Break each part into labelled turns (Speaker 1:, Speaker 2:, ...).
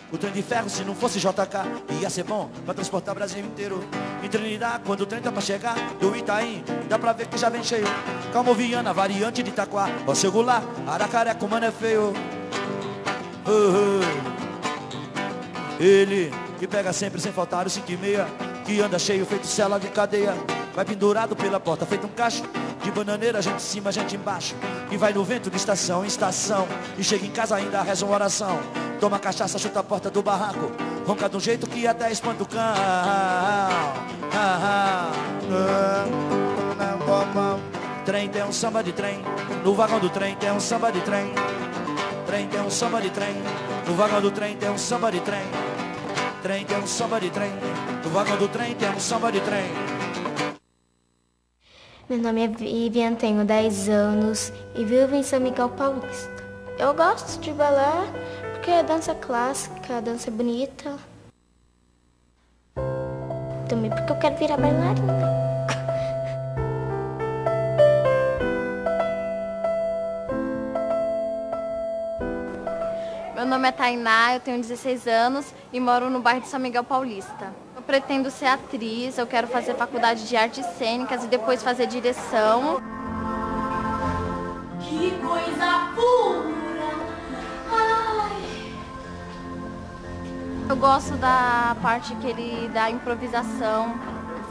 Speaker 1: O trem de ferro, se não fosse JK, ia ser bom pra transportar o Brasil inteiro. Em Trinidad, quando o trem tá pra chegar, do Itaim, dá pra ver que já vem cheio. Calmoviana, variante de Itaquá, ó seu Goulart, Aracaré, como mano é feio. Ele, que pega sempre sem faltar o 5 e meia, que anda cheio, feito cela de cadeia. Vai pendurado pela porta, feito um cacho de bananeira, gente em cima, gente embaixo. E vai no vento de estação em estação, e chega em casa ainda reza uma oração. Toma cachaça, chuta a porta do barraco, ronca de um jeito que até espanta o cão. Trem tem um samba de trem, no vagão do trem tem um samba de trem. Trem tem um samba de trem, no vagão do trem tem um samba de trem. Trem tem um samba de trem, no vagão do trem tem um samba de trem.
Speaker 2: Meu nome é Vivian, tenho 10 anos e vivo em São Miguel Paulista. Eu gosto de balé porque é dança clássica, a dança é bonita. Também porque eu quero virar bailarina.
Speaker 3: Meu nome é Tainá, eu tenho 16 anos e moro no bairro de São Miguel Paulista. Eu pretendo ser atriz, eu quero fazer faculdade de artes cênicas e depois fazer direção.
Speaker 4: Que coisa pura!
Speaker 3: Eu gosto da parte da improvisação,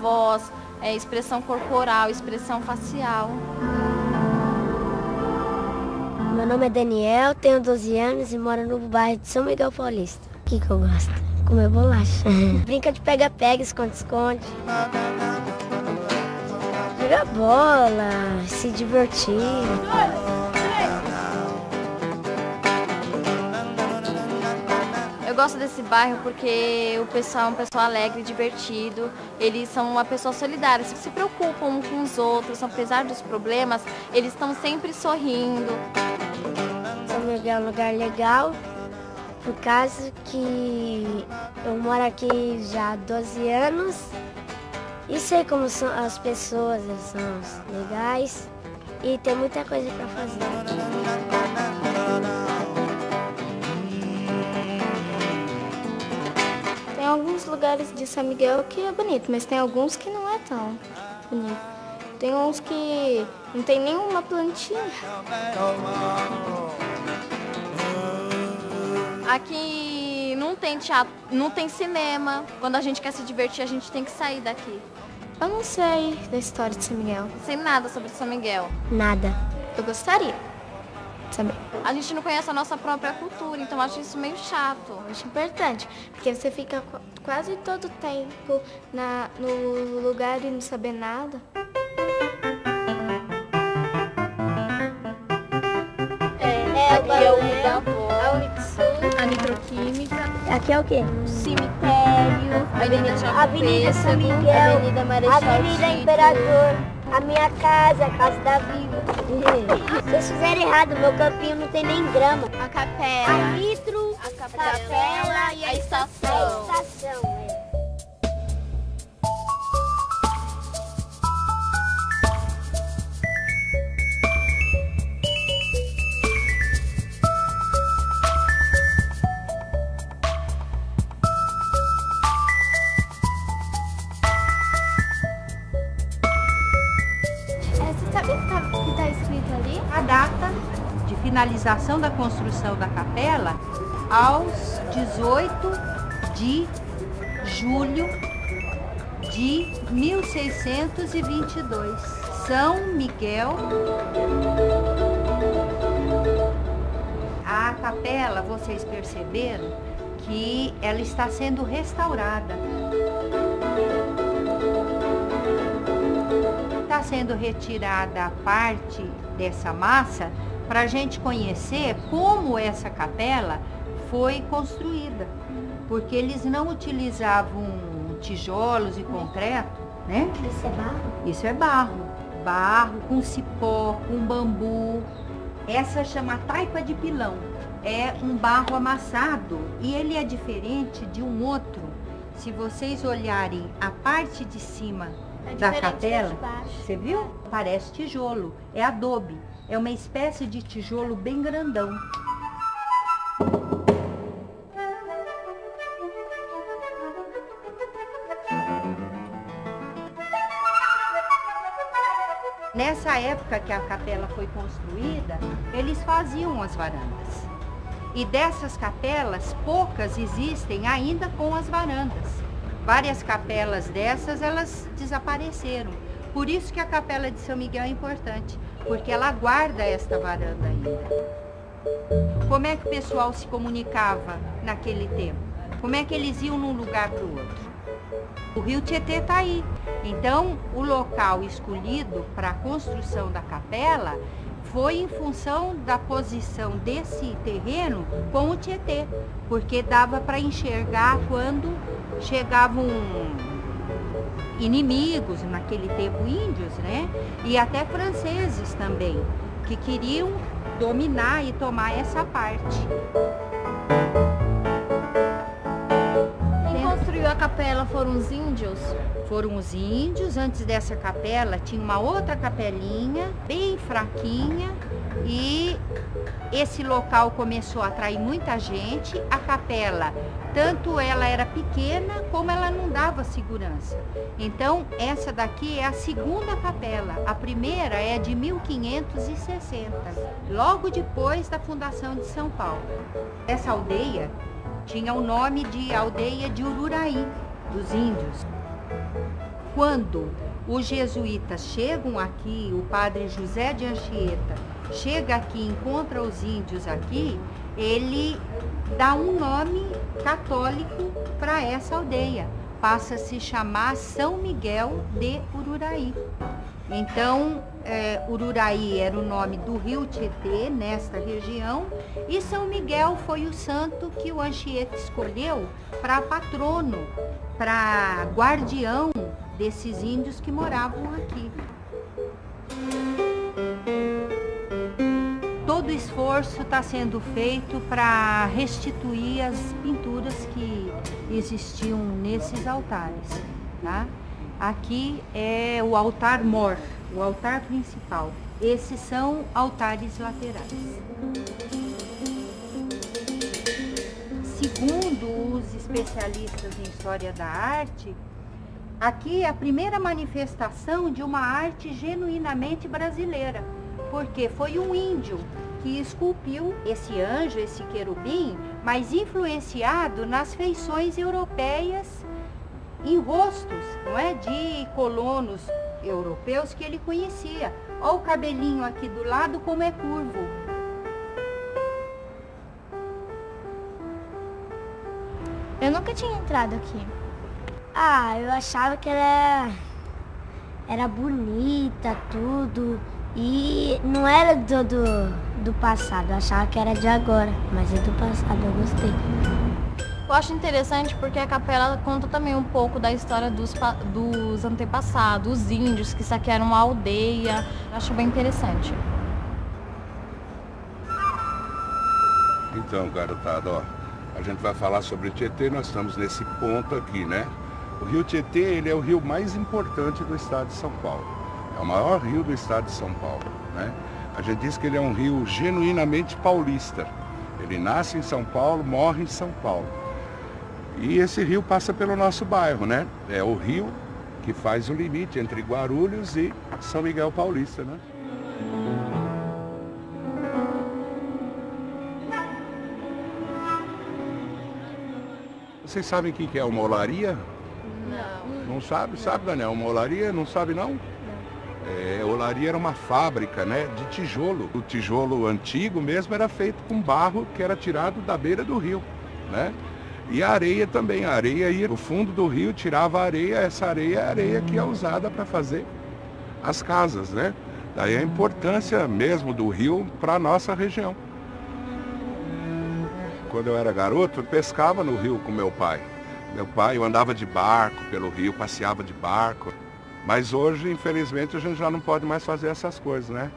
Speaker 3: voz, expressão corporal, expressão facial.
Speaker 5: Meu nome é Daniel, tenho 12 anos e moro no bairro de São Miguel Paulista. O que eu gosto? Comer bolacha. Brinca de pega-pega, esconde-esconde. Jogar bola, se divertir.
Speaker 3: Eu gosto desse bairro porque o pessoal é um pessoal alegre, divertido. Eles são uma pessoa solidária, se preocupam uns com os outros, apesar dos problemas, eles estão sempre sorrindo.
Speaker 5: São Miguel é um lugar legal, por causa que eu moro aqui já há 12 anos e sei como são as pessoas, eles são legais e tem muita coisa para fazer.
Speaker 2: Tem alguns lugares de São Miguel que é bonito, mas tem alguns que não é tão bonito. Tem uns que não tem nenhuma plantinha.
Speaker 3: Aqui não tem teatro, não tem cinema. Quando a gente quer se divertir, a gente tem que sair daqui.
Speaker 2: Eu não sei da história de São Miguel.
Speaker 3: Não sei nada sobre São Miguel.
Speaker 5: Nada.
Speaker 2: Eu gostaria de saber.
Speaker 3: A gente não conhece a nossa própria cultura, então acho isso meio chato.
Speaker 2: Eu acho importante, porque você fica quase todo o tempo no lugar e não saber nada.
Speaker 3: Aqui é o da avó,
Speaker 2: A Unixul,
Speaker 3: a Nitroquímica,
Speaker 5: Aqui é o quê?
Speaker 3: o cemitério, a Avenida João
Speaker 5: Avenida São
Speaker 3: Pêssego,
Speaker 5: Miguel,
Speaker 3: Avenida Marechal
Speaker 5: Avenida
Speaker 3: Tito.
Speaker 5: Imperador, a minha casa, a casa da Viva. Se vocês fizerem errado, meu campinho não tem nem grama.
Speaker 3: A capela,
Speaker 5: A Nitro,
Speaker 3: a capela e a estação.
Speaker 5: a estação.
Speaker 2: Você sabe o que está escrito ali?
Speaker 6: A data de finalização da construção da capela aos 18 de julho de 1622. São Miguel. A capela, vocês perceberam que ela está sendo restaurada. sendo retirada a parte dessa massa para a gente conhecer como essa capela foi construída. Porque eles não utilizavam tijolos e concreto, né?
Speaker 5: Isso é barro?
Speaker 6: Isso é barro. Barro com cipó, com bambu. Essa chama taipa de pilão. É um barro amassado e ele é diferente de um outro. Se vocês olharem a parte de cima da capela, você viu? Parece tijolo, é adobe. É uma espécie de tijolo bem grandão. Nessa época que a capela foi construída, eles faziam as varandas. E dessas capelas, poucas existem ainda com as varandas. Várias capelas dessas, elas desapareceram. Por isso que a Capela de São Miguel é importante, porque ela guarda esta varanda ainda. Como é que o pessoal se comunicava naquele tempo? Como é que eles iam num lugar para o outro? O rio Tietê está aí. Então, o local escolhido para a construção da capela foi em função da posição desse terreno com o Tietê, porque dava para enxergar quando chegavam inimigos, naquele tempo índios, né? E até franceses também, que queriam dominar e tomar essa parte.
Speaker 3: Quem construiu a capela foram os índios?
Speaker 6: Foram os índios. Antes dessa capela tinha uma outra capelinha, bem fraquinha, e esse local começou a atrair muita gente. A capela, tanto ela era pequena, como ela não dava segurança. Então, essa daqui é a segunda capela. A primeira é de 1560, logo depois da fundação de São Paulo. Essa aldeia tinha o nome de Aldeia de Ururaí, dos índios. Quando os jesuítas chegam aqui, o padre José de Anchieta chega aqui e encontra os índios aqui, ele dá um nome católico para essa aldeia. Passa a se chamar São Miguel de Ururaí. Então, Ururaí era o nome do rio Tietê, nesta região, e São Miguel foi o santo que o Anchieta escolheu para patrono, para guardião desses índios que moravam aqui. Todo esforço está sendo feito para restituir as pinturas que existiam nesses altares, tá? Aqui é o altar-mor, o altar principal. Esses são altares laterais. Segundo os especialistas em história da arte, aqui é a primeira manifestação de uma arte genuinamente brasileira, porque foi um índio que esculpiu esse anjo, esse querubim, mas influenciado nas feições europeias, em rostos, não é, de colonos europeus que ele conhecia. Olha o cabelinho aqui do lado como é curvo.
Speaker 2: Eu nunca tinha entrado aqui.
Speaker 5: Ah, eu achava que ela era bonita, tudo. E não era do passado, eu achava que era de agora. Mas é do passado, eu gostei.
Speaker 3: Eu acho interessante porque a capela conta também um pouco da história dos antepassados, os índios que saquearam uma aldeia. Eu acho bem interessante.
Speaker 7: Então, garotada, ó, a gente vai falar sobre o Tietê. Nós estamos nesse ponto aqui, né? O rio Tietê, ele é o rio mais importante do estado de São Paulo. É o maior rio do estado de São Paulo, né? A gente diz que ele é um rio genuinamente paulista. Ele nasce em São Paulo, morre em São Paulo. E esse rio passa pelo nosso bairro, né? É o rio que faz o limite entre Guarulhos e São Miguel Paulista, né? Vocês sabem o que é uma olaria? Não. Não sabe? Sabe, Daniel? Uma olaria? Não sabe, não? Olaria era uma fábrica, né, de tijolo. O tijolo antigo mesmo era feito com barro que era tirado da beira do rio, né? E a areia também. A areia ia no fundo do rio, tirava a areia. Essa areia é a areia que é usada para fazer as casas, né? Daí a importância mesmo do rio para a nossa região. Quando eu era garoto, eu pescava no rio com meu pai. Eu andava de barco pelo rio, passeava de barco. Mas hoje, infelizmente, a gente já não pode mais fazer essas coisas, né?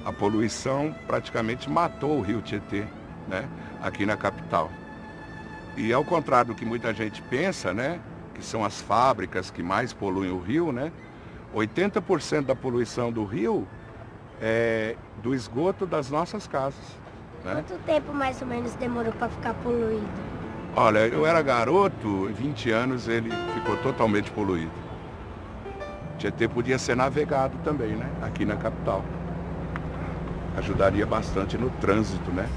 Speaker 7: A poluição praticamente matou o rio Tietê, né? Aqui na capital. E ao contrário do que muita gente pensa, né? Que são as fábricas que mais poluem o rio, né? 80% da poluição do rio é do esgoto das nossas casas, né?
Speaker 5: Quanto tempo mais ou menos demorou para ficar poluído?
Speaker 7: Olha, eu era garoto, em 20 anos ele ficou totalmente poluído. Tietê podia ser navegado também, né? Aqui na capital. Ajudaria bastante no trânsito, né?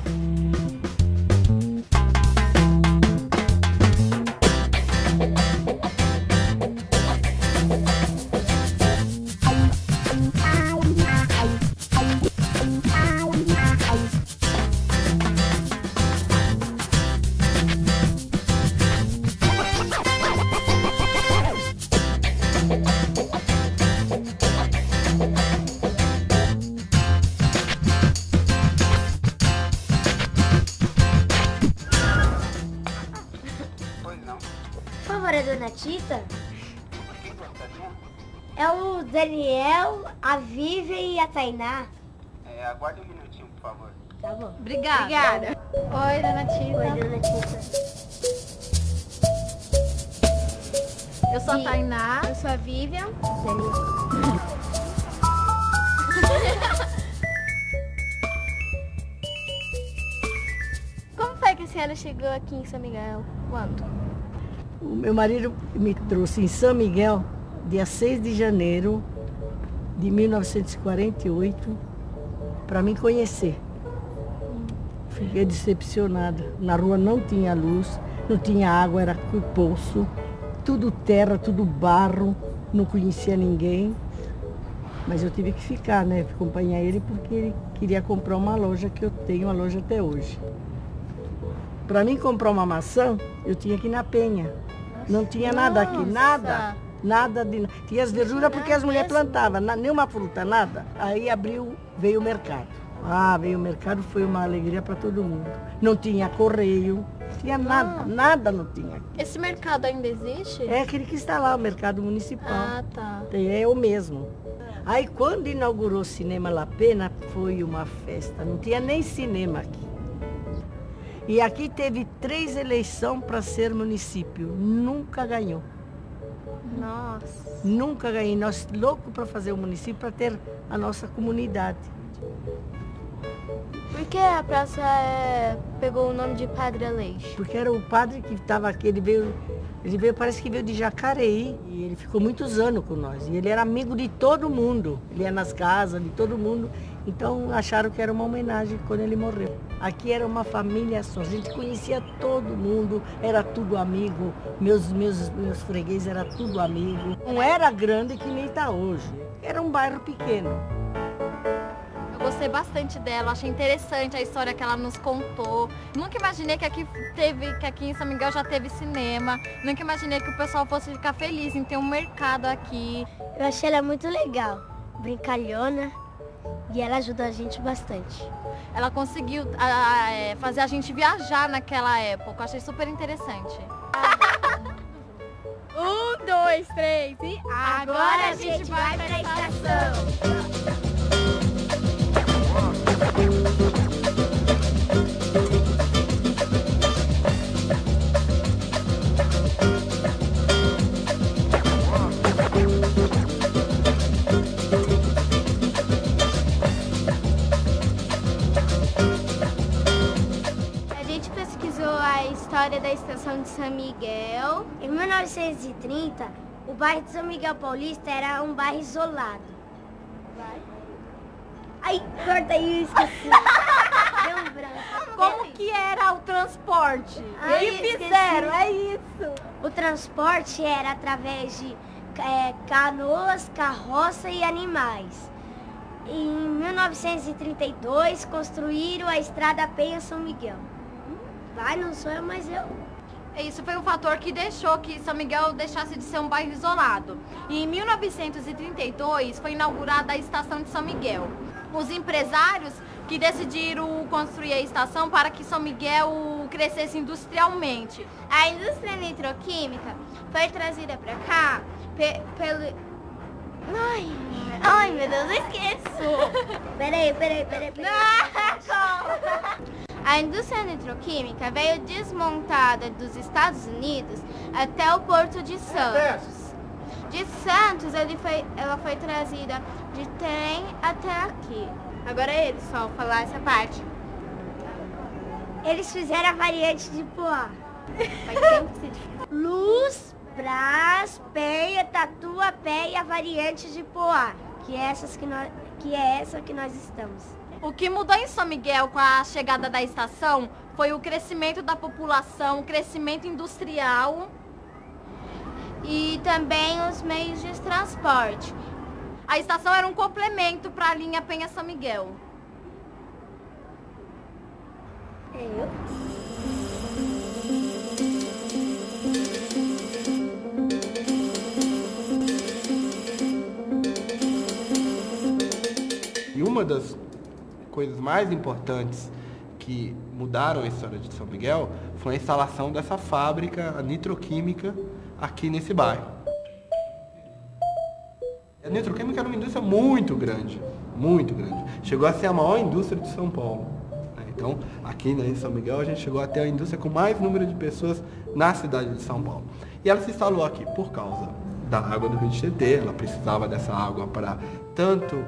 Speaker 5: Por favor, a dona Tita? É o Daniel, a Vivian e a Tainá.
Speaker 8: Aguarde um minutinho, por favor.
Speaker 5: Tá bom.
Speaker 3: Obrigada. Oi, dona Tita.
Speaker 5: Oi, dona Tita.
Speaker 3: Eu sou a Tainá.
Speaker 2: Eu sou a Vivian. Como foi que a senhora chegou aqui em São Miguel? Quando?
Speaker 9: O meu marido me trouxe em São Miguel, dia 6 de janeiro de 1948, para me conhecer. Fiquei decepcionada. Na rua não tinha luz, não tinha água, era com poço, tudo terra, tudo barro, não conhecia ninguém. Mas eu tive que ficar, né? Acompanhar ele porque ele queria comprar uma loja que eu tenho, a loja até hoje. Para mim comprar uma maçã, eu tinha que ir na Penha. Não tinha nada aqui, nada. Nada de... Tinha as verduras porque as mulheres plantavam, nenhuma fruta, nada. Aí veio o mercado. Veio o mercado, foi uma alegria para todo mundo. Não tinha correio, tinha nada, nada não tinha.
Speaker 2: Esse mercado ainda existe?
Speaker 9: É aquele que está lá, o mercado municipal.
Speaker 2: Ah, tá.
Speaker 9: É o mesmo. Aí quando inaugurou o Cinema La Pena, foi uma festa. Não tinha nem cinema aqui. E aqui teve 3 eleições para ser município. Nunca ganhou.
Speaker 2: Nossa.
Speaker 9: Nunca ganhei. Nós loucos para fazer o município, para ter a nossa comunidade.
Speaker 2: Por que a praça pegou o nome de Padre Aleixo?
Speaker 9: Porque era o padre que estava aqui, ele veio, parece que veio de Jacareí. E ele ficou muitos anos com nós. E ele era amigo de todo mundo. Ele ia nas casas de todo mundo. Então acharam que era uma homenagem quando ele morreu. Aqui era uma família só, a gente conhecia todo mundo, era tudo amigo, meus fregueses era tudo amigo. Não era grande que nem está hoje, era um bairro pequeno.
Speaker 3: Eu gostei bastante dela, achei interessante a história que ela nos contou. Nunca imaginei que aqui em São Miguel já teve cinema, nunca imaginei que o pessoal fosse ficar feliz em ter um mercado aqui.
Speaker 5: Eu achei ela muito legal, brincalhona. E ela ajudou a gente bastante.
Speaker 3: Ela conseguiu fazer a gente viajar naquela época. Eu achei super interessante.
Speaker 2: 1, 2, 3 e
Speaker 5: agora a gente vai para a estação.
Speaker 2: A história da estação de São Miguel.
Speaker 5: Em 1930, o bairro de São Miguel Paulista era um bairro isolado. Ai, corta aí, esqueci. Deu um branco.
Speaker 3: Como que era o transporte?
Speaker 5: Eles fizeram, é isso. O transporte era através de canoas, carroça e animais. Em 1932, construíram a estrada Penha-São Miguel. Vai, não sou eu, mas eu.
Speaker 3: Isso foi um fator que deixou que São Miguel deixasse de ser um bairro isolado. E em 1932 foi inaugurada a Estação de São Miguel. Os empresários que decidiram construir a estação para que São Miguel crescesse industrialmente.
Speaker 2: A indústria nitroquímica foi trazida para cá pelo... Ai, meu Deus, eu esqueço. Peraí. A indústria nitroquímica veio desmontada dos Estados Unidos até o Porto de Santos. De Santos, ela foi trazida de trem até aqui. Agora eles só falar essa parte.
Speaker 5: Eles fizeram a variante de Poá.
Speaker 2: Faz tempo que você...
Speaker 5: Luz, Brás, Penha, Tatuapé e a variante de Poá, que é essa que nós estamos.
Speaker 3: O que mudou em São Miguel com a chegada da estação foi o crescimento da população, o crescimento industrial
Speaker 2: e também os meios de transporte.
Speaker 3: A estação era um complemento para a linha Penha-São Miguel.
Speaker 10: E uma das coisas mais importantes que mudaram a história de São Miguel foi a instalação dessa fábrica nitroquímica aqui nesse bairro. A nitroquímica era uma indústria muito grande, muito grande. Chegou a ser a maior indústria de São Paulo. Então, aqui em São Miguel, a gente chegou a ter a indústria com mais número de pessoas na cidade de São Paulo. E ela se instalou aqui por causa da água do Rio Tietê. Ela precisava dessa água para tanto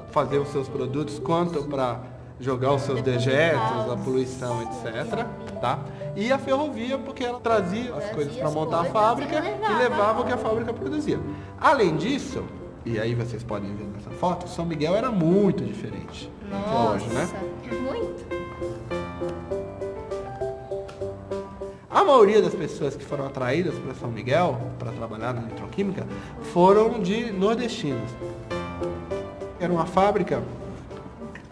Speaker 10: fazer os seus produtos, quanto para jogar os seus dejetos, a poluição, etc. Tá? E a ferrovia, porque ela trazia as coisas para montar a fábrica e levava o que a fábrica produzia. Além disso, e aí vocês podem ver nessa foto, São Miguel era muito diferente de hoje, né?
Speaker 3: Muito.
Speaker 10: A maioria das pessoas que foram atraídas para São Miguel, para trabalhar na nitroquímica, foram de nordestinos. Era uma fábrica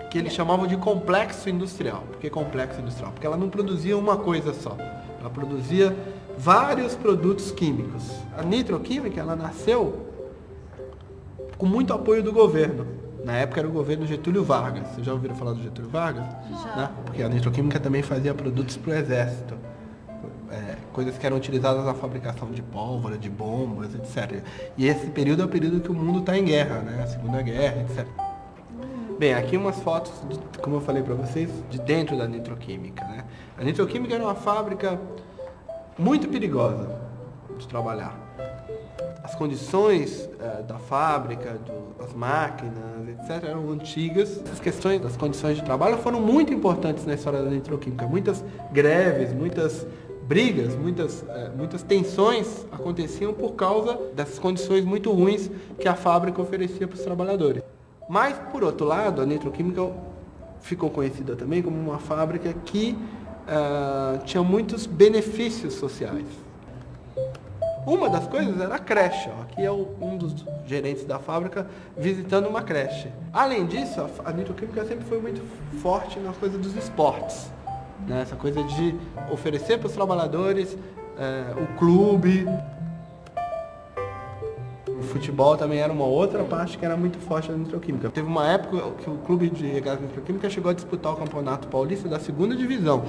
Speaker 10: que eles chamavam de complexo industrial. Por que complexo industrial? Porque ela não produzia uma coisa só. Ela produzia vários produtos químicos. A nitroquímica, ela nasceu com muito apoio do governo. Na época era o governo Getúlio Vargas. Vocês já ouviram falar do Getúlio Vargas?
Speaker 3: Já.
Speaker 10: Né? Porque a nitroquímica também fazia produtos para o exército. Coisas que eram utilizadas na fabricação de pólvora, de bombas, etc. E esse período é o período que o mundo está em guerra, né? A Segunda Guerra, etc. Bem, aqui umas fotos, como eu falei para vocês, de dentro da nitroquímica, né? A nitroquímica era uma fábrica muito perigosa de trabalhar. As condições da fábrica, das máquinas, etc., eram antigas. Essas questões das condições de trabalho foram muito importantes na história da nitroquímica. Muitas greves, muitas brigas, muitas tensões aconteciam por causa dessas condições muito ruins que a fábrica oferecia para os trabalhadores. Mas, por outro lado, a nitroquímica ficou conhecida também como uma fábrica que tinha muitos benefícios sociais. Uma das coisas era a creche. Aqui é um dos gerentes da fábrica visitando uma creche. Além disso, a nitroquímica sempre foi muito forte na coisa dos esportes. Né? Essa coisa de oferecer para os trabalhadores o clube. O futebol também era uma outra parte que era muito forte da nitroquímica. Teve uma época que o clube de regatas nitroquímica chegou a disputar o Campeonato Paulista da 2ª divisão.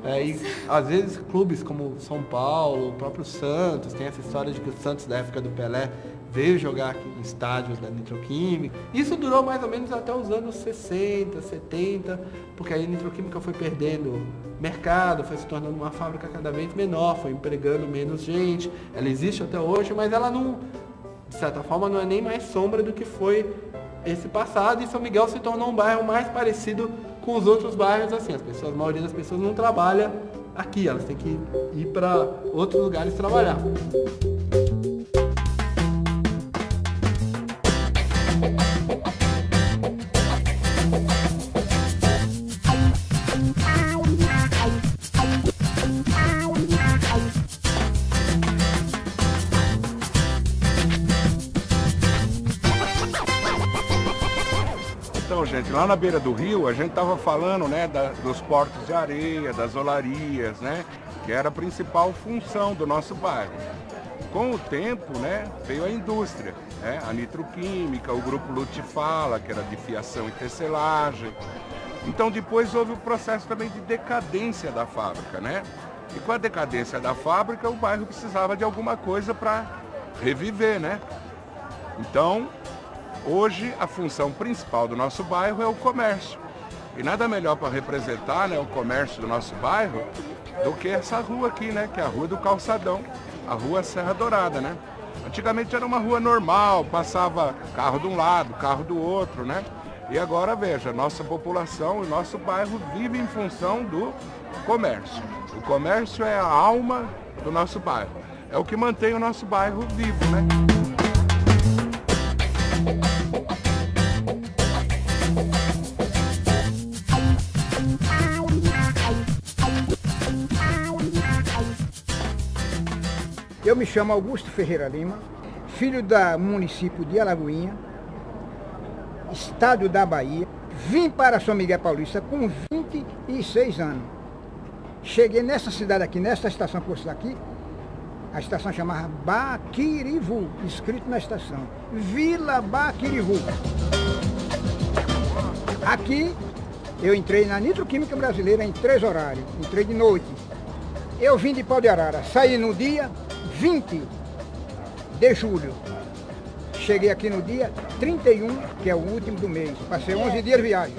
Speaker 10: E às vezes clubes como São Paulo, o próprio Santos, tem essa história de que o Santos da época do Pelé veio jogar aqui em estádios da nitroquímica. Isso durou mais ou menos até os anos 60, 70, porque aí a nitroquímica foi perdendo mercado, foi se tornando uma fábrica cada vez menor, foi empregando menos gente. Ela existe até hoje, mas ela não, de certa forma, não é nem mais sombra do que foi esse passado, e São Miguel se tornou um bairro mais parecido com os outros bairros, assim, a maioria das pessoas não trabalha aqui, elas têm que ir para outros lugares trabalhar.
Speaker 7: Então, gente, lá na beira do rio, a gente estava falando, né, dos portos de areia, das olarias, né, que era a principal função do nosso bairro. Com o tempo, né, veio a indústria, né, a nitroquímica, o grupo Lutifala, que era de fiação e tecelagem. Então depois houve o processo também de decadência da fábrica, né? E com a decadência da fábrica, o bairro precisava de alguma coisa para reviver, né? Então, hoje a função principal do nosso bairro é o comércio. E nada melhor para representar, né, o comércio do nosso bairro do que essa rua aqui, né, que é a Rua do Calçadão, a Rua Serra Dourada, né? Antigamente era uma rua normal, passava carro de um lado, carro do outro, né? E agora, veja, nossa população e nosso bairro vive em função do comércio. O comércio é a alma do nosso bairro. É o que mantém o nosso bairro vivo, né?
Speaker 11: Eu me chamo Augusto Ferreira Lima, filho do município de Alagoinha, estado da Bahia. Vim para São Miguel Paulista com 26 anos. Cheguei nessa cidade aqui, nessa estação posto aqui, a estação chamava Baquirivu, escrito na estação, Vila Baquirivu. Aqui eu entrei na Nitroquímica Brasileira em 3 horários, entrei de noite. Eu vim de Pau de Arara, saí no dia 20 de julho. Cheguei aqui no dia 31, que é o último do mês. Passei 11 dias de viagem.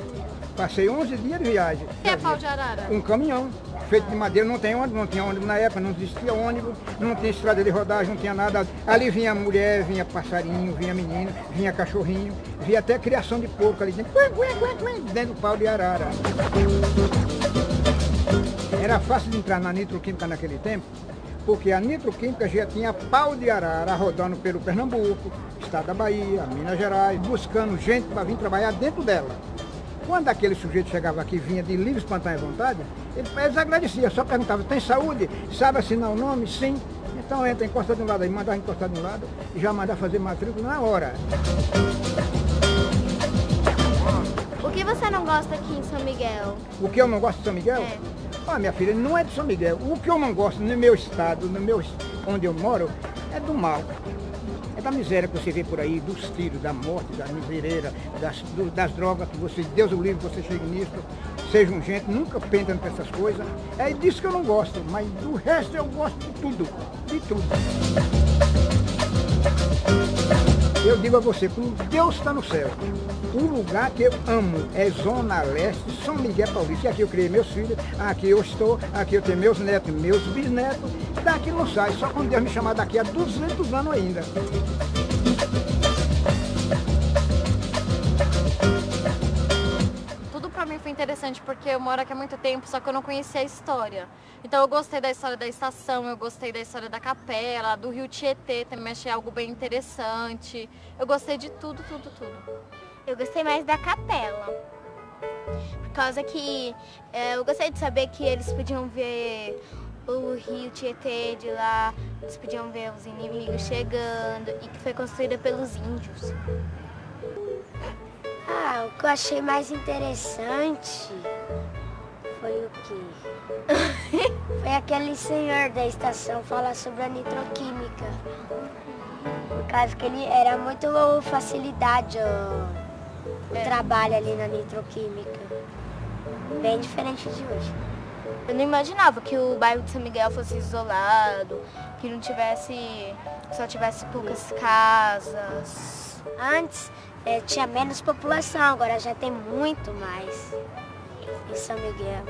Speaker 11: Passei 11 dias de viagem.
Speaker 3: O que é Pau de Arara?
Speaker 11: Um caminhão feito de madeira, não tinha ônibus na época, não existia ônibus, não tinha estrada de rodagem, não tinha nada. Ali vinha mulher, vinha passarinho, vinha menino, vinha cachorrinho, vinha até criação de porco ali dentro, dentro do Pau de Arara. Era fácil de entrar na Nitroquímica naquele tempo, porque a Nitroquímica já tinha Pau de Arara rodando pelo Pernambuco, estado da Bahia, Minas Gerais, buscando gente para vir trabalhar dentro dela. Quando aquele sujeito chegava aqui, vinha de livre, espontânea vontade, eles agradeciam, só perguntavam, tem saúde? Sabe assinar o nome? Sim. Então entra, encosta de um lado aí, mandava encostar de um lado e já mandava fazer matrícula na hora.
Speaker 2: O que você não gosta aqui em São Miguel?
Speaker 11: O que eu não gosto de São Miguel? Ah, minha filha, não é de São Miguel. O que eu não gosto no meu estado, onde eu moro, é do mal. É da miséria que você vê por aí, dos tiros, da morte, da misereira, das drogas, que você, Deus o livre, você chegue nisso, sejam gente, nunca pensam nessas coisas. É disso que eu não gosto, mas do resto eu gosto de tudo, de tudo. Eu digo a você, como Deus está no céu, o lugar que eu amo é Zona Leste, São Miguel Paulista. E aqui eu criei meus filhos, aqui eu estou, aqui eu tenho meus netos, meus bisnetos. Daqui não sai, só quando Deus me chamar daqui a 200 anos ainda.
Speaker 3: Tudo pra mim foi interessante porque eu moro aqui há muito tempo, só que eu não conhecia a história. Então eu gostei da história da estação, eu gostei da história da capela, do Rio Tietê, também achei algo bem interessante. Eu gostei de tudo, tudo, tudo.
Speaker 2: Eu gostei mais da capela. Por causa que eu gostei de saber que eles podiam ver o Rio Tietê de lá, eles podiam ver os inimigos chegando e que foi construída pelos índios.
Speaker 5: Ah, o que eu achei mais interessante foi o quê? Foi aquele senhor da estação falar sobre a nitroquímica. Por causa que ele era muito facilidade o trabalho ali na nitroquímica. Bem diferente de hoje.
Speaker 2: Eu não imaginava que o bairro de São Miguel fosse isolado, que não tivesse, só tivesse poucas casas.
Speaker 5: Antes tinha menos população, agora já tem muito mais em São Miguel.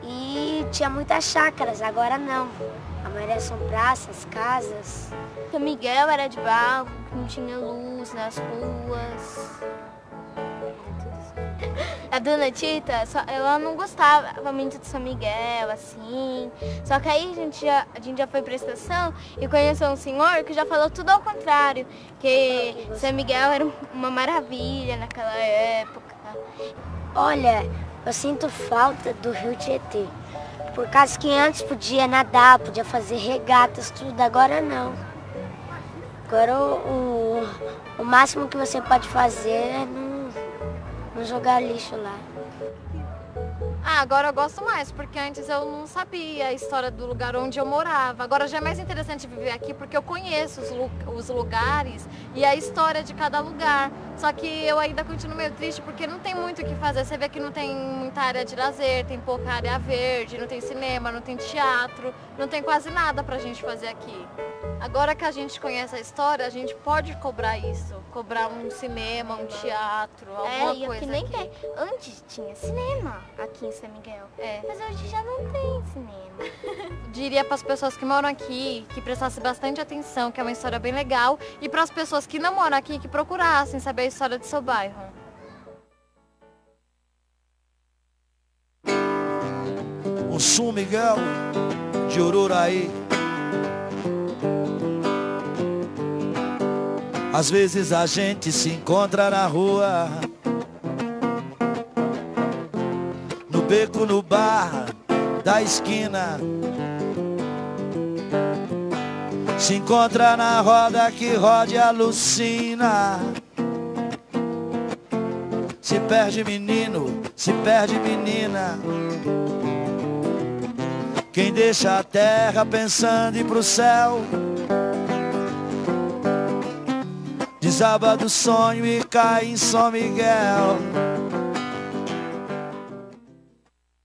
Speaker 5: E tinha muitas chácaras, agora não. A maioria são praças, casas.
Speaker 2: São Miguel era de barro, não tinha luz nas ruas. A dona Tita, ela não gostava muito de São Miguel, assim. Só que aí a gente já foi pra estação e conheceu um senhor que já falou tudo ao contrário. Que São Miguel era uma maravilha naquela época.
Speaker 5: Olha, eu sinto falta do Rio Tietê. Por causa que antes podia nadar, podia fazer regatas, tudo. Agora não. Agora o máximo que você pode fazer é Não jogar lixo lá.
Speaker 3: Ah, agora eu gosto mais, porque antes eu não sabia a história do lugar onde eu morava. Agora já é mais interessante viver aqui porque eu conheço os lugares e a história de cada lugar. Só que eu ainda continuo meio triste porque não tem muito o que fazer. Você vê que não tem muita área de lazer, tem pouca área verde, não tem cinema, não tem teatro, não tem quase nada pra gente fazer aqui. Agora que a gente conhece a história, a gente pode cobrar isso. Cobrar um cinema, um teatro, alguma coisa
Speaker 2: que nem
Speaker 3: aqui.
Speaker 2: Antes tinha cinema aqui em São Miguel. Mas hoje já não tem cinema.
Speaker 3: Diria para as pessoas que moram aqui que prestassem bastante atenção, que é uma história bem legal. E para as pessoas que não moram aqui, que procurassem saber a história do seu bairro.
Speaker 1: Um São Miguel de Ururaí. Às vezes a gente se encontra na rua, no beco, no bar da esquina. Se encontra na roda que roda e alucina. Se perde menino, se perde menina. Quem deixa a terra pensando em ir pro céu, desaba do sonho e cai em São Miguel.